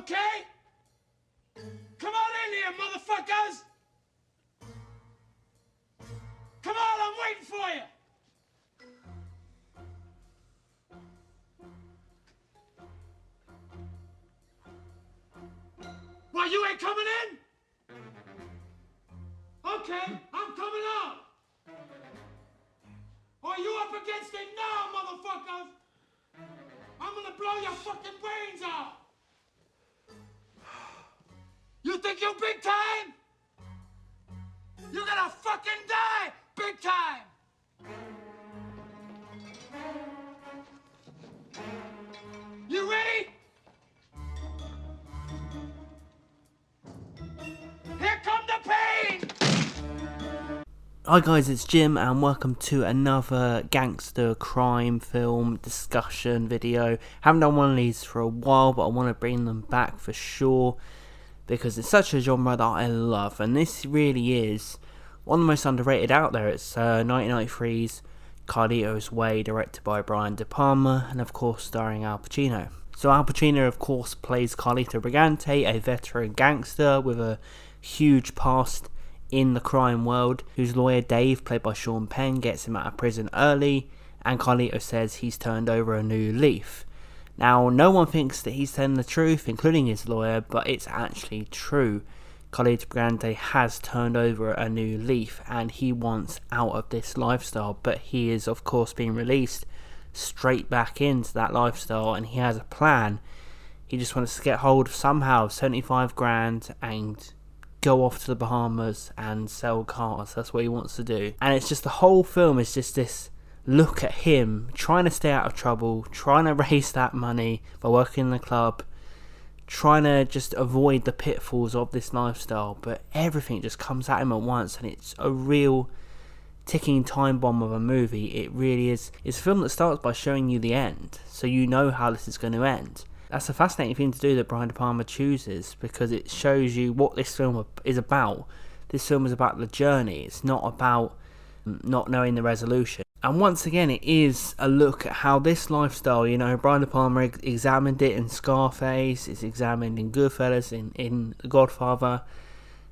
Okay? Come on in here, motherfuckers! Come on, I'm waiting for you! Why, you ain't coming in? Okay, I'm coming up! Are you up against it now, motherfuckers? I'm gonna blow your fucking brains out! You think you're big time? You're gonna fucking die big time! You ready? Here come the pain! Hi guys, it's Jim and welcome to another gangster crime film discussion video. Haven't done one of these for a while, but I want to bring them back for sure because it's such a genre that I love, and this really is one of the most underrated out there. It's 1993's Carlito's Way, directed by Brian De Palma and of course starring Al Pacino. So Al Pacino of course plays Carlito Brigante, a veteran gangster with a huge past in the crime world, whose lawyer Dave, played by Penn, gets him out of prison early, and Carlito says he's turned over a new leaf. Now, no one thinks that he's telling the truth, including his lawyer, but it's actually true. Carlito Brigante has turned over a new leaf, and he wants out of this lifestyle, but he is, of course, being released straight back into that lifestyle, and he has a plan. He just wants to get hold of somehow 75 grand and go off to the Bahamas and sell cars. That's what he wants to do. And it's just, the whole film is just this look at him trying to stay out of trouble, trying to raise that money by working in the club, trying to just avoid the pitfalls of this lifestyle, but everything just comes at him at once, and it's a real ticking time bomb of a movie. It really is. It's a film that starts by showing you the end, so you know how this is going to end. That's a fascinating thing to do that Brian De Palma chooses, because it shows you what this film is about. This film is about the journey. It's not about not knowing the resolution. And once again, it is a look at how this lifestyle, you know, Brian De Palma examined it in Scarface, it's examined in Goodfellas, in The Godfather,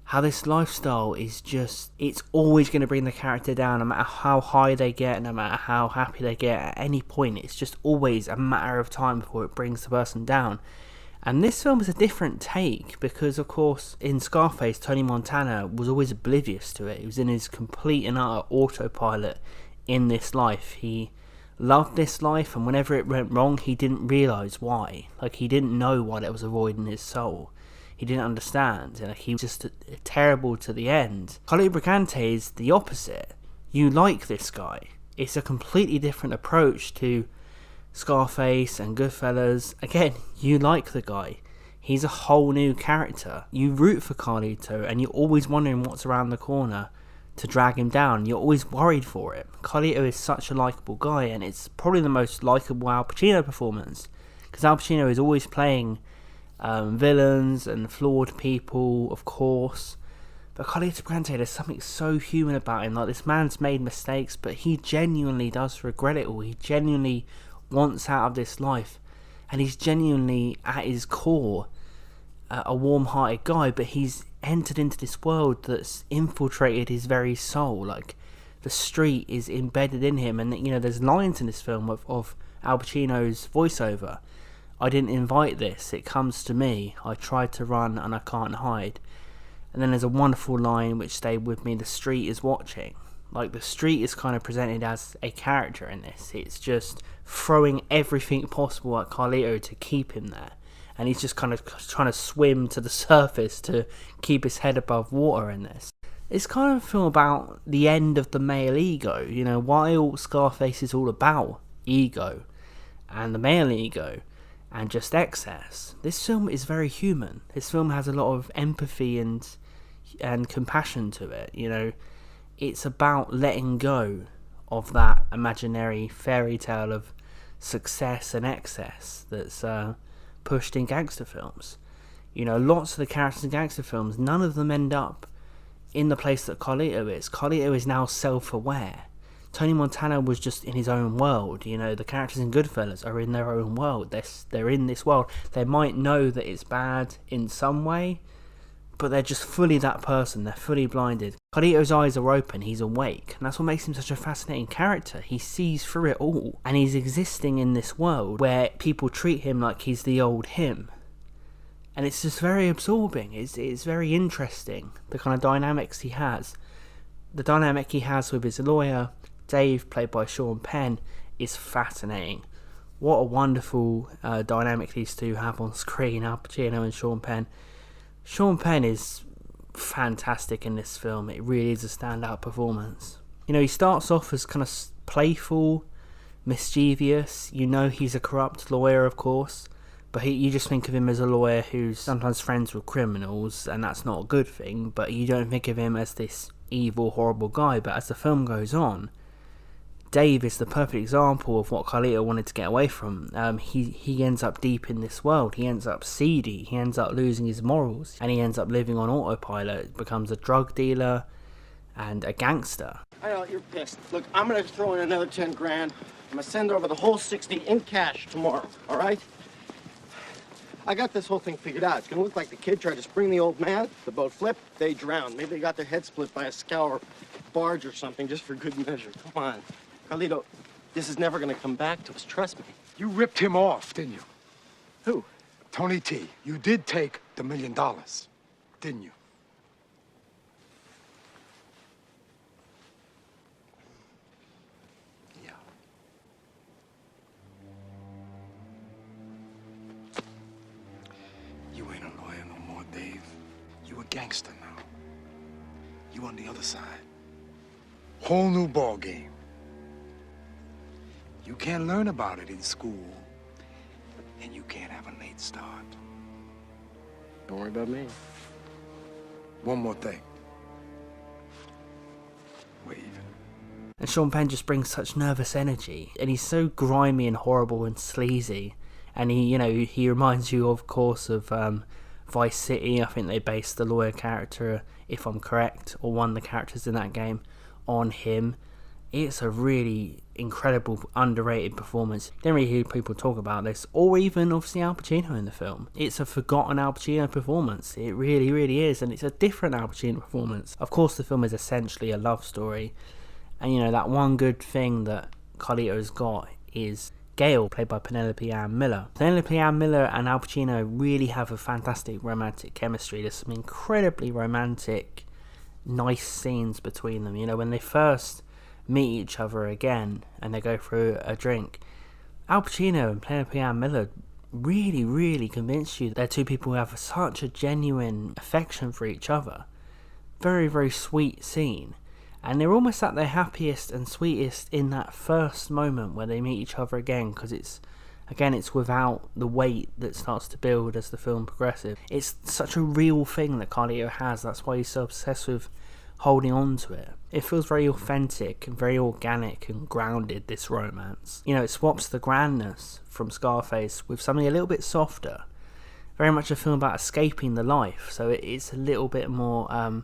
how this lifestyle is just, it's always going to bring the character down, no matter how high they get, no matter how happy they get, at any point, it's just always a matter of time before it brings the person down. And this film is a different take, because of course in Scarface, Tony Montana was always oblivious to it. He was in his complete and utter autopilot in this life. He loved this life, and whenever it went wrong, he didn't realise why. Like, he didn't know what it was avoiding his soul. He didn't understand. Like, he was just terrible to the end. Carlito Brigante is the opposite. You like this guy. It's a completely different approach to Scarface and Goodfellas. Again, you like the guy. He's a whole new character. You root for Carlito, and you're always wondering what's around the corner to drag him down. You're always worried for it. Carlito is such a likeable guy, and it's probably the most likeable Al Pacino performance, because Al Pacino is always playing villains and flawed people, of course, but Carlito Brigante, there's something so human about him. Like, this man's made mistakes, but he genuinely does regret it all. He genuinely wants out of this life, and he's genuinely at his core a warm-hearted guy, but he's entered into this world that's infiltrated his very soul. Like, the street is embedded in him, and you know, there's lines in this film of Al Pacino's voiceover. I didn't invite this, it comes to me. I tried to run and I can't hide. And then there's a wonderful line which stayed with me: the street is watching. Like, the street is kind of presented as a character in this. It's just throwing everything possible at Carlito to keep him there. And he's just kind of trying to swim to the surface to keep his head above water in this. It's kind of a film about the end of the male ego. You know, while Scarface is all about ego and the male ego and just excess, this film is very human. This film has a lot of empathy and compassion to it. You know, it's about letting go of that imaginary fairy tale of success and excess that's pushed in gangster films. You know, lots of the characters in gangster films, none of them end up in the place that Carlito is. Carlito is now self-aware. Tony Montana was just in his own world. You know, the characters in Goodfellas are in their own world. They're in this world. They might know that it's bad in some way, but they're just fully that person. They're fully blinded. Carlito's eyes are open. He's awake. And that's what makes him such a fascinating character. He sees through it all. And he's existing in this world where people treat him like he's the old him. And it's just very absorbing. It's very interesting, the kind of dynamics he has. The dynamic he has with his lawyer, Dave, played by Sean Penn, is fascinating. What a wonderful dynamic these two have on screen, Al Pacino and Sean Penn. Sean Penn is fantastic in this film. It really is a standout performance. You know, he starts off as kind of playful, mischievous. You know he's a corrupt lawyer, of course, but you just think of him as a lawyer who's sometimes friends with criminals, and that's not a good thing, but you don't think of him as this evil, horrible guy. But as the film goes on, Dave is the perfect example of what Carlito wanted to get away from. He ends up deep in this world. He ends up seedy. He ends up losing his morals. And he ends up living on autopilot. Becomes a drug dealer and a gangster. I know, you're pissed. Look, I'm gonna throw in another 10 grand. I'm gonna send over the whole 60 in cash tomorrow, all right? I got this whole thing figured out. It's gonna look like the kid tried to spring the old man. The boat flipped, they drowned. Maybe they got their head split by a scow or barge or something, just for good measure. Come on. Carlito, this is never gonna come back to us, trust me. You ripped him off, didn't you? Who? Tony T. You did take the $1 million, didn't you? Yeah. You ain't a lawyer no more, Dave. You a gangster now. You on the other side. Whole new ball game. You can't learn about it in school, and you can't have a late start. Don't worry about me. One more thing. We're even. And Sean Penn just brings such nervous energy, and he's so grimy and horrible and sleazy. And he reminds you, of course, of Vice City. I think they based the lawyer character, if I'm correct, or one of the characters in that game, on him. It's a really incredible, underrated performance. Don't really hear people talk about this, or even obviously Al Pacino in the film. It's a forgotten Al Pacino performance. It really, really is, and it's a different Al Pacino performance. Of course, the film is essentially a love story, and that one good thing that Carlito's got is Gail, played by Penelope Ann Miller. Penelope Ann Miller and Al Pacino really have a fantastic romantic chemistry. There's some incredibly romantic, nice scenes between them. When they first meet each other again and they go through a drink, Al Pacino and Penelope Ann Miller really, really convince you they're two people who have such a genuine affection for each other. Very, very sweet scene. And they're almost at their happiest and sweetest in that first moment where they meet each other again, because it's without the weight that starts to build as the film progresses. It's such a real thing that Carlito has. That's why he's so obsessed with holding on to it. It feels very authentic and very organic and grounded, this romance. It swaps the grandness from Scarface with something a little bit softer. Very much a film about escaping the life, so it's a little bit more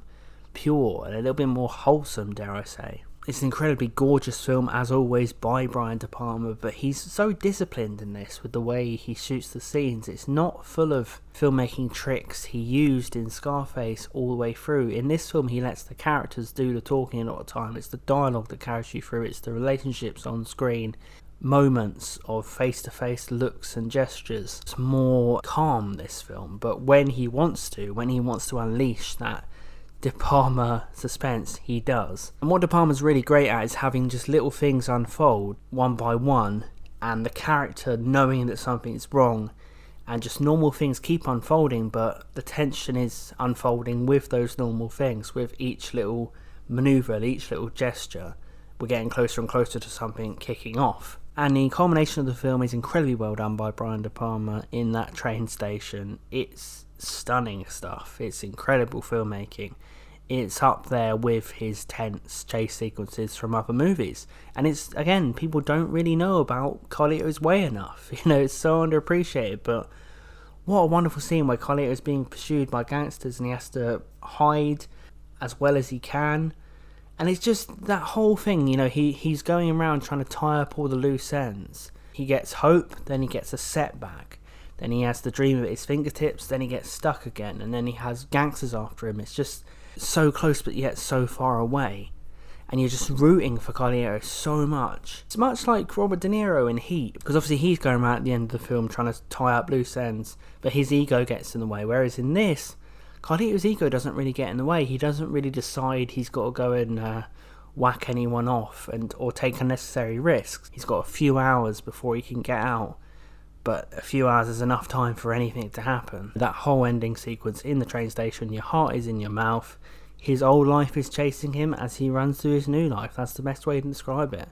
pure and a little bit more wholesome, dare I say. It's an incredibly gorgeous film, as always, by Brian De Palma, but he's so disciplined in this with the way he shoots the scenes. It's not full of filmmaking tricks he used in Scarface all the way through. In this film, he lets the characters do the talking a lot of the time. It's the dialogue that carries you through. It's the relationships on screen, moments of face-to-face looks and gestures. It's more calm, this film, but when he wants to unleash that De Palma suspense, he does. And what De Palma's really great at is having just little things unfold one by one, and the character knowing that something's wrong, and just normal things keep unfolding, but the tension is unfolding with those normal things. With each little maneuver, each little gesture, we're getting closer and closer to something kicking off. And the culmination of the film is incredibly well done by Brian De Palma in that train station. It's stunning stuff. It's incredible filmmaking. It's up there with his tense chase sequences from other movies. And it's, again, people don't really know about Carlito's Way enough. It's so underappreciated, but what a wonderful scene where Carlito is being pursued by gangsters and he has to hide as well as he can. And it's just that whole thing, you know, he's going around trying to tie up all the loose ends. He gets hope, then he gets a setback. Then he has the dream at his fingertips, then he gets stuck again, and then he has gangsters after him. It's just so close but yet so far away. And you're just rooting for Carlito so much. It's much like Robert De Niro in Heat, because obviously he's going around at the end of the film trying to tie up loose ends, but his ego gets in the way. Whereas in this, Carlito's ego doesn't really get in the way. He doesn't really decide he's got to go and whack anyone off or take unnecessary risks. He's got a few hours before he can get out, but a few hours is enough time for anything to happen. That whole ending sequence in the train station, your heart is in your mouth. His old life is chasing him as he runs through his new life. That's the best way to describe it.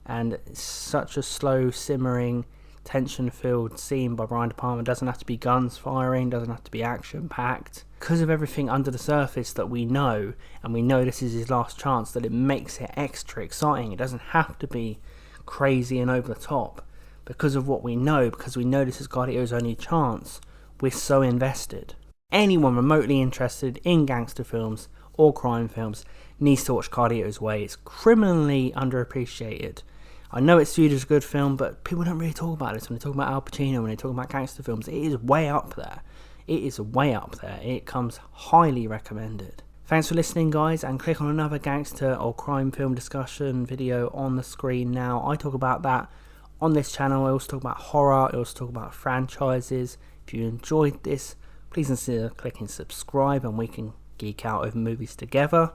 And it's such a slow, simmering, tension-filled scene by Brian De Palma. It doesn't have to be guns firing, doesn't have to be action-packed. Because of everything under the surface that we know, and we know this is his last chance, that it makes it extra exciting. It doesn't have to be crazy and over the top. Because of what we know, because we know this is Carlito's only chance, we're so invested. Anyone remotely interested in gangster films or crime films needs to watch Carlito's Way. It's criminally underappreciated. I know it's viewed as a good film, but people don't really talk about this when they talk about Al Pacino, when they talk about gangster films. It is way up there. It is way up there. It comes highly recommended. Thanks for listening, guys, and click on another gangster or crime film discussion video on the screen now. I talk about that on this channel. I also talk about horror. I also talk about franchises. If you enjoyed this, please consider clicking subscribe and we can geek out over movies together.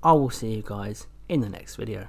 I will see you guys in the next video.